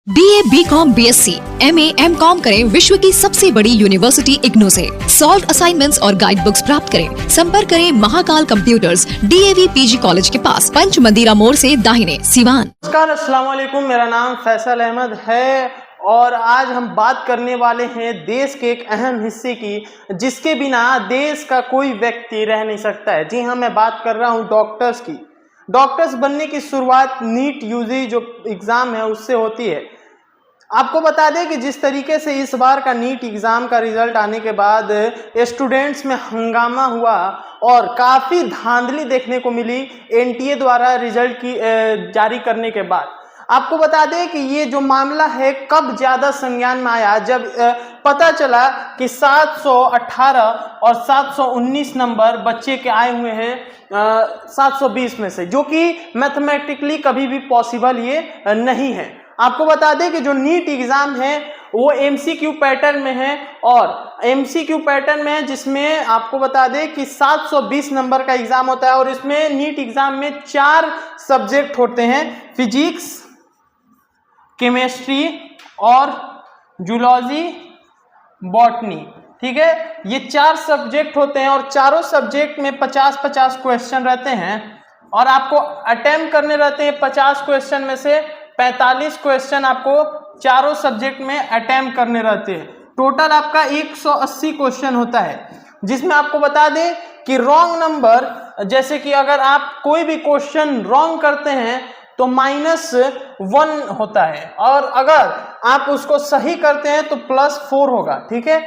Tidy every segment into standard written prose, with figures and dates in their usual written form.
BA, BCom, BSc, MA, MCom करें विश्व की सबसे बड़ी यूनिवर्सिटी इग्नू से। सॉल्व असाइनमेंट्स और गाइड बुक्स प्राप्त करें। संपर्क करें Mahakal computers, DAV PG college के पास, पंच मंदिरा मोड़ से दाहिने, सिवान। नमस्कार, अस्सलाम वालेकुम। मेरा नाम फैसल अहमद है और आज हम बात करने वाले हैं देश के एक अहम हिस्से की, जिसके बिना देश का कोई व्यक्ति रह नहीं सकता है। जी हाँ, मैं बात कर रहा हूँ डॉक्टर्स की। डॉक्टर्स बनने की शुरुआत नीट यूजी जो एग्ज़ाम है उससे होती है। आपको बता दें कि जिस तरीके से इस बार का नीट एग्ज़ाम का रिजल्ट आने के बाद स्टूडेंट्स में हंगामा हुआ और काफ़ी धांधली देखने को मिली NTA द्वारा रिजल्ट की जारी करने के बाद। आपको बता दें कि ये जो मामला है कब ज़्यादा संज्ञान में आया, जब पता चला कि 718 और 719 नंबर बच्चे के आए हुए हैं 720 में से, जो कि मैथमेटिकली कभी भी पॉसिबल ये नहीं है। आपको बता दें कि जो नीट एग्ज़ाम है वो MCQ पैटर्न में है और MCQ पैटर्न में है, जिसमें आपको बता दें कि 720 नंबर का एग्ज़ाम होता है और इसमें नीट एग्ज़ाम में 4 सब्जेक्ट होते हैं, फिजिक्स, केमिस्ट्री और जूलॉजी, बॉटनी। ठीक है, ये 4 सब्जेक्ट होते हैं और चारों सब्जेक्ट में 50-50 क्वेश्चन रहते हैं और आपको अटेम्प्ट करने रहते हैं 50 क्वेश्चन में से 45 क्वेश्चन आपको चारों सब्जेक्ट में अटेम्प्ट करने रहते हैं। टोटल आपका 180 क्वेश्चन होता है, जिसमें आपको बता दें कि रॉन्ग नंबर, जैसे कि अगर आप कोई भी क्वेश्चन रॉन्ग करते हैं तो -1 होता है और अगर आप उसको सही करते हैं तो +4 होगा। ठीक है,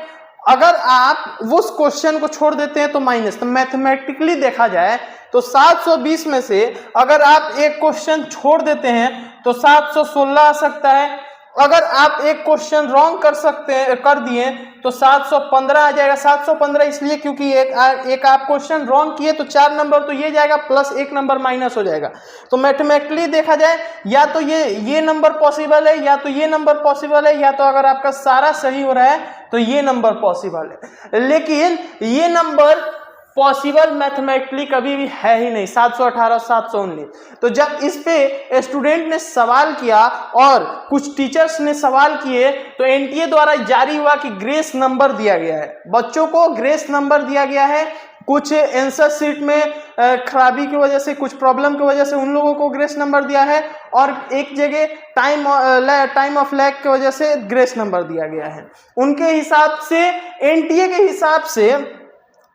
अगर आप उस क्वेश्चन को छोड़ देते हैं तो माइनस। तो मैथमेटिकली देखा जाए तो 720 में से अगर आप एक क्वेश्चन छोड़ देते हैं तो 716 आ सकता है। अगर आप एक क्वेश्चन रॉन्ग कर दिए तो 715 आ जाएगा। 715 इसलिए क्योंकि एक आप क्वेश्चन रॉन्ग किए तो 4 नंबर तो ये जाएगा, प्लस 1 नंबर माइनस हो जाएगा। तो मैथमेटिकली देखा जाए या तो ये नंबर पॉसिबल है, या तो ये नंबर पॉसिबल है, या तो अगर आपका सारा सही हो रहा है तो ये नंबर पॉसिबल है। लेकिन ये नंबर पॉसिबल मैथमेटिकली कभी भी है ही नहीं, 718 719। तो जब इस पे स्टूडेंट ने सवाल किया और कुछ टीचर्स ने सवाल किए तो NTA द्वारा जारी हुआ कि ग्रेस नंबर दिया गया है, बच्चों को ग्रेस नंबर दिया गया है। कुछ आंसर शीट में खराबी की वजह से, कुछ प्रॉब्लम की वजह से उन लोगों को ग्रेस नंबर दिया है और एक जगह टाइम ऑफ लैग की वजह से ग्रेस नंबर दिया गया है। उनके हिसाब से, NTA के हिसाब से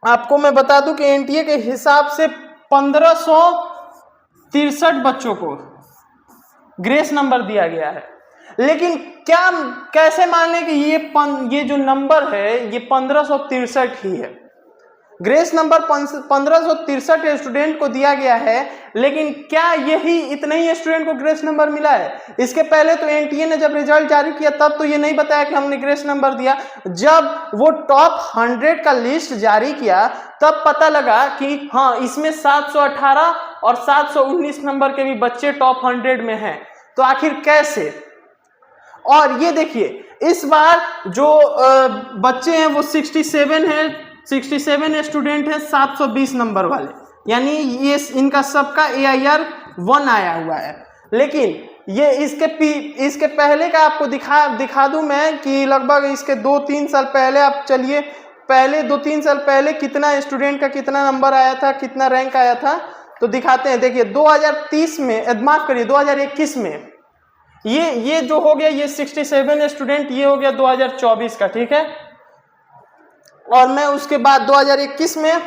आपको मैं बता दूं कि NTA के हिसाब से 1563 बच्चों को ग्रेस नंबर दिया गया है। लेकिन कैसे मान लें कि ये जो नंबर है ये 1563 ही है। ग्रेस नंबर 1563 स्टूडेंट को दिया गया है, लेकिन क्या यही इतने ही स्टूडेंट को ग्रेस नंबर मिला है? इसके पहले तो NTA ने जब रिजल्ट जारी किया तब तो ये नहीं बताया कि हमने ग्रेस नंबर दिया। जब वो टॉप 100 का लिस्ट जारी किया तब पता लगा कि हाँ, इसमें 718 और 719 नंबर के भी बच्चे टॉप 100 में हैं। तो आखिर कैसे? और ये देखिए, इस बार जो बच्चे हैं वो 67 स्टूडेंट हैं 720 नंबर वाले, यानी ये इनका सबका AIR 1 आया हुआ है। लेकिन ये इसके पहले का आपको दिखा दूं मैं कि लगभग इसके 2-3 साल पहले, आप चलिए पहले 2-3 साल पहले कितना स्टूडेंट का कितना नंबर आया था, कितना रैंक आया था, तो दिखाते हैं। देखिए 2030 में, माफ करिए 2021 में ये जो हो गया, ये 67 स्टूडेंट, ये हो गया 2024 का। ठीक है, और मैं उसके बाद 2021 में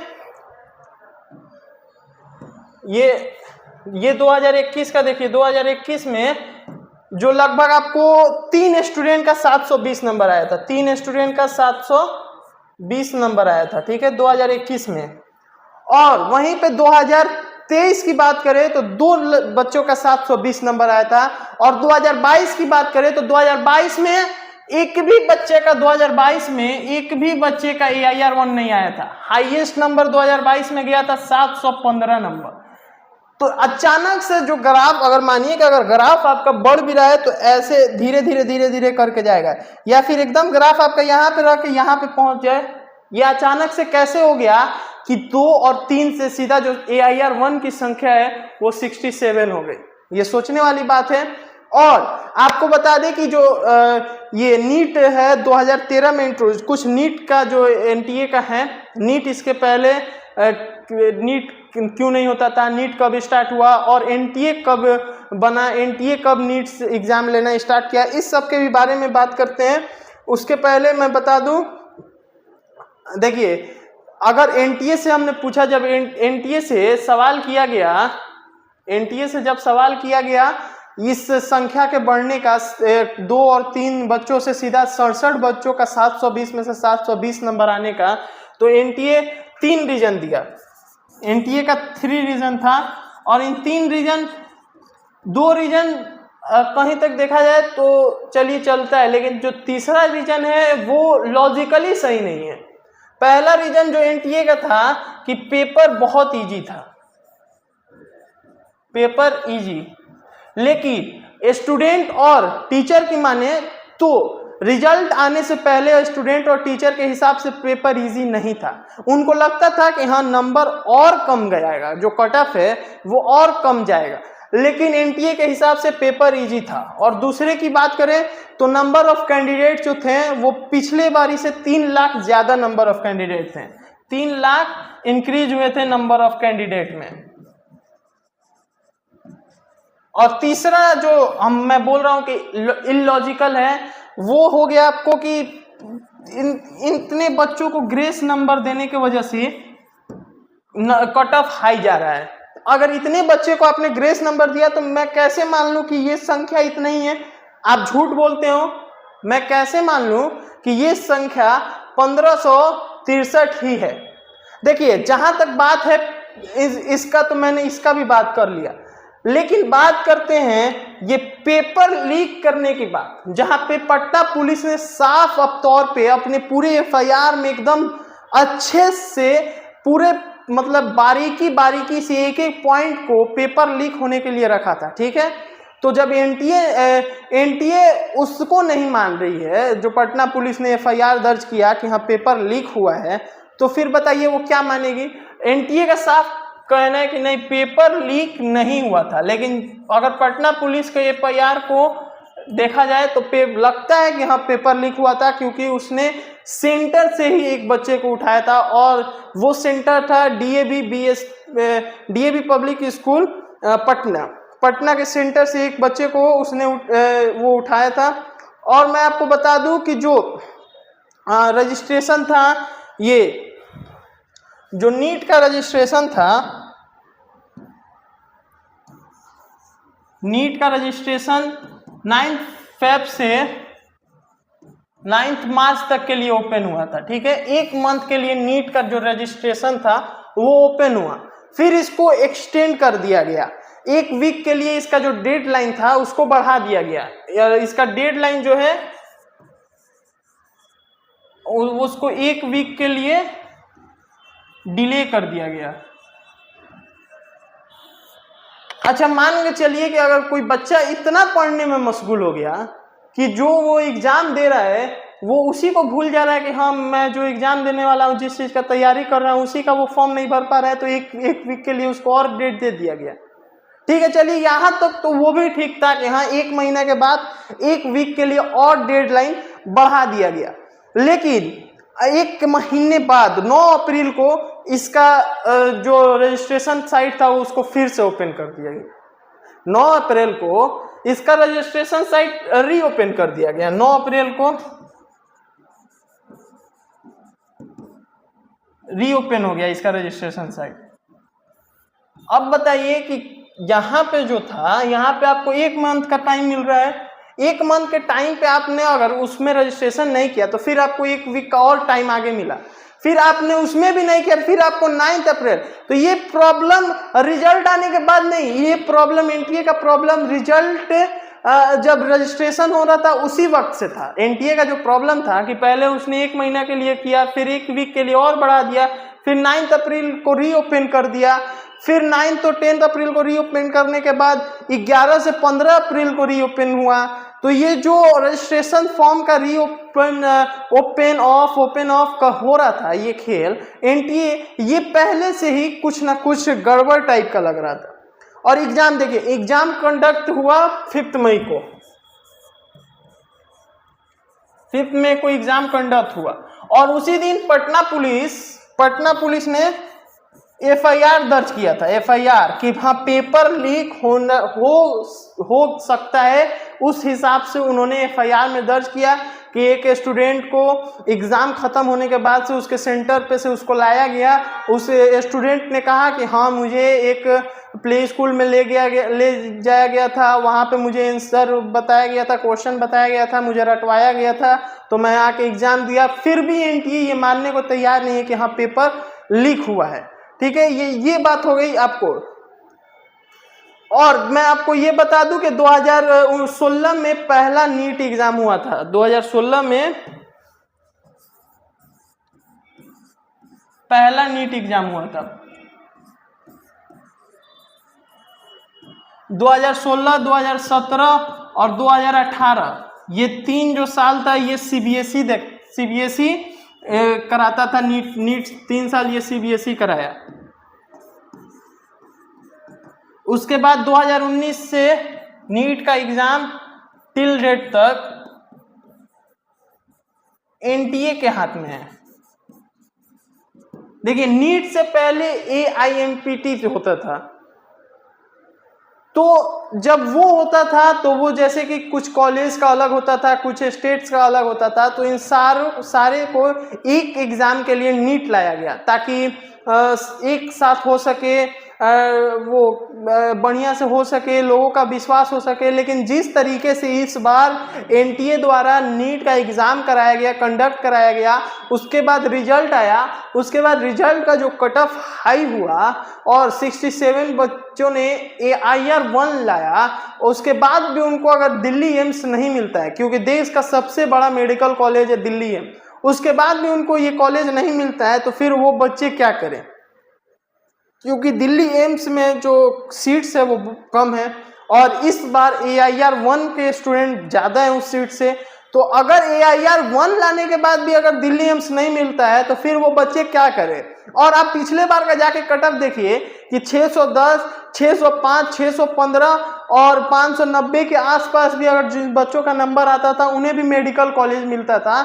ये 2021 का देखिए, 2021 में जो लगभग आपको 3 स्टूडेंट का 720 नंबर आया था, 3 स्टूडेंट का 720 नंबर आया था। ठीक है, 2021 में। और वहीं पे 2023 की बात करें तो 2 बच्चों का 720 नंबर आया था। और 2022 की बात करें तो 2022 में एक भी बच्चे का 2022 में एक भी बच्चे का AIR 1 नहीं आया था। हाईएस्ट नंबर 2022 में गया था 715 नंबर। तो अचानक से जो ग्राफ, अगर मानिए कि अगर ग्राफ आपका बढ़ भी रहा है तो ऐसे धीरे धीरे करके जाएगा, या फिर एकदम ग्राफ आपका यहाँ पे रह के यहाँ पे पहुंच जाए। ये अचानक से कैसे हो गया कि 2 और 3 से सीधा जो AIR 1 की संख्या है वो 67 हो गई? ये सोचने वाली बात है। और आपको बता दें कि जो ये नीट है 2013 में इंट्रोड्यूस, कुछ नीट का जो एनटीए का है, नीट इसके पहले नीट क्यों नहीं होता था, नीट कब स्टार्ट हुआ और एनटीए कब बना, एनटीए कब नीट एग्जाम लेना स्टार्ट किया, इस सब के भी बारे में बात करते हैं। उसके पहले मैं बता दूं, देखिए अगर एनटीए से हमने पूछा, जब एनटीए से सवाल किया गया, एनटीए से जब सवाल किया गया इस संख्या के बढ़ने का 2 और 3 बच्चों से सीधा 67 बच्चों का 720 में से 720 नंबर आने का, तो एनटीए 3 रीजन दिया, एनटीए का 3 रीजन था और इन 3 रीजन, 2 रीजन कहीं तक देखा जाए तो चलिए चलता है, लेकिन जो तीसरा रीजन है वो लॉजिकली सही नहीं है। पहला रीजन जो एनटीए का था कि पेपर बहुत इजी था, पेपर इजी, लेकिन स्टूडेंट और टीचर की माने तो रिजल्ट आने से पहले स्टूडेंट और टीचर के हिसाब से पेपर इजी नहीं था। उनको लगता था कि हाँ नंबर और कम जाएगा, जो कट ऑफ है वो और कम जाएगा, लेकिन एनटीए के हिसाब से पेपर इजी था। और दूसरे की बात करें तो नंबर ऑफ कैंडिडेट जो थे वो पिछले बारी से 3 लाख ज्यादा नंबर ऑफ कैंडिडेट थे, 3 लाख इंक्रीज हुए थे नंबर ऑफ कैंडिडेट में। और तीसरा जो मैं बोल रहा हूं कि इलॉजिकल है वो हो गया आपको कि इतने बच्चों को ग्रेस नंबर देने की वजह से कट ऑफ हाई जा रहा है। अगर इतने बच्चे को आपने ग्रेस नंबर दिया तो मैं कैसे मान लूं कि ये संख्या इतना ही है? आप झूठ बोलते हो, मैं कैसे मान लूं कि ये संख्या 1563 ही है? देखिए जहां तक बात है इसका तो मैंने इसका भी बात कर लिया, लेकिन बात करते हैं ये पेपर लीक करने की बात, जहां पे पटना पुलिस ने साफ तौर पे अपने पूरे एफआईआर में एकदम अच्छे से पूरे मतलब बारीकी से एक एक पॉइंट को पेपर लीक होने के लिए रखा था, ठीक है। तो जब एनटीए उसको नहीं मान रही है, जो पटना पुलिस ने एफआईआर दर्ज किया कि हाँ पेपर लीक हुआ है, तो फिर बताइए वो क्या मानेगी? एनटीए का साफ कहना है कि नहीं पेपर लीक नहीं हुआ था, लेकिन अगर पटना पुलिस के एफआईआर को देखा जाए तो लगता है कि हाँ पेपर लीक हुआ था, क्योंकि उसने सेंटर से ही एक बच्चे को उठाया था और वो सेंटर था डीएवी पब्लिक स्कूल पटना के सेंटर से एक बच्चे को उसने वो उठाया था। और मैं आपको बता दूं कि जो रजिस्ट्रेशन था, ये जो नीट का रजिस्ट्रेशन था, नीट का रजिस्ट्रेशन 9 फेब से 9 मार्च तक के लिए ओपन हुआ था, ठीक है। 1 मंथ के लिए नीट का जो रजिस्ट्रेशन था वो ओपन हुआ, फिर इसको एक्सटेंड कर दिया गया। 1 वीक के लिए इसका जो डेडलाइन था उसको बढ़ा दिया गया। इसका डेडलाइन जो है उसको 1 वीक के लिए डिले कर दिया गया। अच्छा मान के चलिए कि अगर कोई बच्चा इतना पढ़ने में मशगूल हो गया कि जो वो एग्जाम दे रहा है वो उसी को भूल जा रहा है कि हाँ मैं जो एग्जाम देने वाला हूँ, जिस चीज का तैयारी कर रहा हूँ, उसी का वो फॉर्म नहीं भर पा रहा है, तो एक वीक के लिए उसको और डेट दे दिया गया, ठीक है। चलिए यहाँ तक तो वो भी ठीक था कि हाँ 1 महीना के बाद 1 वीक के लिए और डेडलाइन बढ़ा दिया गया। लेकिन 1 महीने बाद 9 अप्रैल को इसका जो रजिस्ट्रेशन साइट था उसको फिर से ओपन कर दिया गया। 9 अप्रैल को इसका रजिस्ट्रेशन साइट रीओपन कर दिया गया। 9 अप्रैल को रीओपन हो गया इसका रजिस्ट्रेशन साइट। अब बताइए कि यहाँ पे जो था, यहाँ पे आपको 1 मंथ का टाइम मिल रहा है। 1 मंथ के टाइम पे आपने अगर उसमें रजिस्ट्रेशन नहीं किया तो फिर आपको 1 वीक का और टाइम आगे मिला, फिर आपने उसमें भी नहीं किया, फिर आपको 9 अप्रैल। तो ये प्रॉब्लम रिजल्ट आने के बाद नहीं, ये प्रॉब्लम एनटीए का प्रॉब्लम रिजल्ट जब रजिस्ट्रेशन हो रहा था उसी वक्त से था। एनटीए का जो प्रॉब्लम था कि पहले उसने 1 महीना के लिए किया, फिर 1 वीक के लिए और बढ़ा दिया, फिर 9 अप्रैल को रीओपन कर दिया, फिर 9 तो 10 अप्रैल को रीओपन करने के बाद 11 से 15 अप्रैल को रीओपन हुआ। तो ये जो रजिस्ट्रेशन फॉर्म का ओपन ऑफ का हो रहा था ये खेल, एनटीए ये पहले से ही कुछ ना कुछ गड़बड़ टाइप का लग रहा था। और एग्जाम देखिए, एग्जाम कंडक्ट हुआ 5 मई को, 5 मई को एग्जाम कंडक्ट हुआ और उसी दिन पटना पुलिस ने FIR दर्ज किया था, FIR कि हाँ पेपर लीक हो सकता है। उस हिसाब से उन्होंने FIR में दर्ज किया कि एक स्टूडेंट को एग्जाम खत्म होने के बाद से उसके सेंटर पे से उसको लाया गया। उस स्टूडेंट ने कहा कि हाँ मुझे एक प्ले स्कूल में ले जाया गया था, वहाँ पे मुझे आंसर बताया गया था, क्वेश्चन बताया गया था, मुझे रटवाया गया था, तो मैं आके एग्जाम दिया। फिर भी NTA ये मानने को तैयार नहीं है कि हाँ पेपर लीक हुआ है। ठीक है, ये बात हो गई आपको। और मैं आपको ये बता दूं कि 2016 में पहला नीट एग्जाम हुआ था। 2016 में पहला नीट एग्जाम हुआ था। 2016, 2017 और 2018 ये 3 जो साल था ये CBSE कराता था। नीट 3 साल ये CBSE कराया। उसके बाद 2019 से नीट का एग्जाम टिल डेट तक NTA के हाथ में है। देखिए, नीट से पहले AIMPT होता था, तो जब वो होता था तो वो जैसे कि कुछ कॉलेज का अलग होता था, कुछ स्टेट्स का अलग होता था, तो इन सारे को एक एग्जाम के लिए नीट लाया गया ताकि एक साथ हो सके, वो बढ़िया से हो सके, लोगों का विश्वास हो सके। लेकिन जिस तरीके से इस बार NTA द्वारा नीट का एग्जाम कराया गया, कंडक्ट कराया गया, उसके बाद रिजल्ट आया, उसके बाद रिजल्ट का जो कट ऑफ हाई हुआ और 67 बच्चों ने AIR 1 लाया, उसके बाद भी उनको अगर दिल्ली एम्स नहीं मिलता है, क्योंकि देश का सबसे बड़ा मेडिकल कॉलेज है दिल्ली एम्स, उसके बाद भी उनको ये कॉलेज नहीं मिलता है, तो फिर वो बच्चे क्या करें? क्योंकि दिल्ली एम्स में जो सीट्स है वो कम है और इस बार AIR 1 के स्टूडेंट ज़्यादा हैं उस सीट से। तो अगर AIR 1 लाने के बाद भी अगर दिल्ली एम्स नहीं मिलता है तो फिर वो बच्चे क्या करें? और आप पिछले बार का जाके कट ऑफ देखिए कि 610, 605, 615 और 590 के आसपास भी अगर जिन बच्चों का नंबर आता था उन्हें भी मेडिकल कॉलेज मिलता था,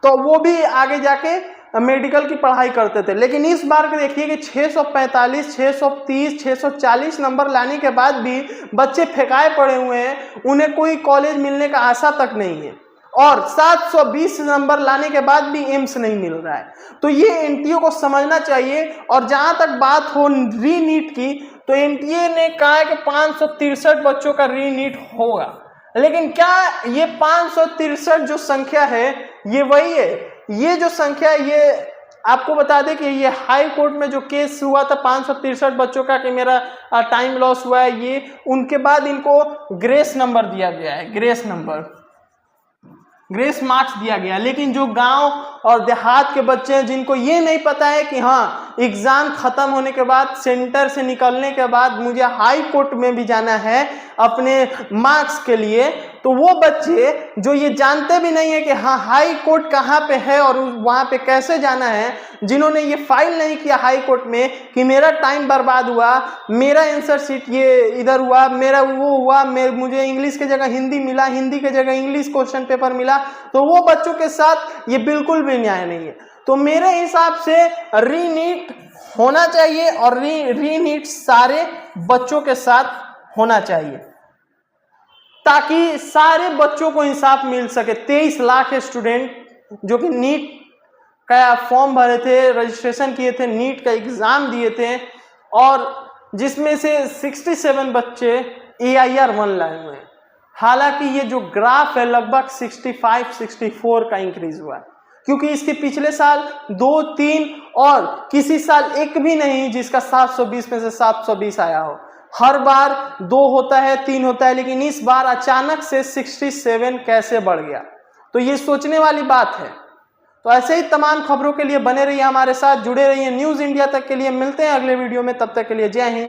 तो वो भी आगे जाके मेडिकल की पढ़ाई करते थे। लेकिन इस बार के देखिए कि 645, 630, 640 नंबर लाने के बाद भी बच्चे फेंकाए पड़े हुए हैं, उन्हें कोई कॉलेज मिलने का आशा तक नहीं है। और 720 नंबर लाने के बाद भी एम्स नहीं मिल रहा है। तो ये NTA को समझना चाहिए। और जहां तक बात हो री नीट की, तो NTA ने कहा है कि 563 बच्चों का री नीट होगा। लेकिन क्या ये 563 जो संख्या है ये वही है? ये जो संख्या है ये आपको बता दें कि ये हाई कोर्ट में जो केस हुआ था 563 बच्चों का कि मेरा टाइम लॉस हुआ है, ये उनके बाद इनको ग्रेस नंबर दिया गया है, ग्रेस मार्क्स दिया गया। लेकिन जो गांव और देहात के बच्चे हैं जिनको ये नहीं पता है कि हाँ एग्जाम खत्म होने के बाद, सेंटर से निकलने के बाद मुझे हाई कोर्ट में भी जाना है अपने मार्क्स के लिए, तो वो बच्चे जो ये जानते भी नहीं है कि हाँ हाई कोर्ट कहाँ पे है और वहाँ पे कैसे जाना है, जिन्होंने ये फाइल नहीं किया हाई कोर्ट में कि मेरा टाइम बर्बाद हुआ, मेरा आंसर शीट ये इधर हुआ, मेरा वो हुआ, मुझे इंग्लिश की जगह हिंदी मिला, हिंदी की जगह इंग्लिश क्वेश्चन पेपर मिला, तो वो बच्चों के साथ ये बिल्कुल भी न्याय नहीं है। तो मेरे हिसाब से री नीट होना चाहिए और री नीट सारे बच्चों के साथ होना चाहिए ताकि सारे बच्चों को इंसाफ मिल सके। 23 लाख स्टूडेंट जो कि नीट का फॉर्म भरे थे, रजिस्ट्रेशन किए थे, नीट का एग्जाम दिए थे और जिसमें से 67 बच्चे AIR 1 लाए हुए हैं। हालांकि ये जो ग्राफ है लगभग 65-64 का इंक्रीज हुआ है, क्योंकि इसके पिछले साल 2, 3 और किसी साल एक भी नहीं जिसका 720 में से 720 आया हो। हर बार 2 होता है, 3 होता है, लेकिन इस बार अचानक से 67 कैसे बढ़ गया? तो ये सोचने वाली बात है। तो ऐसे ही तमाम खबरों के लिए बने रहिए हमारे साथ, जुड़े रहिए न्यूज़ इंडिया तक के लिए। मिलते हैं अगले वीडियो में, तब तक के लिए जय हिंद।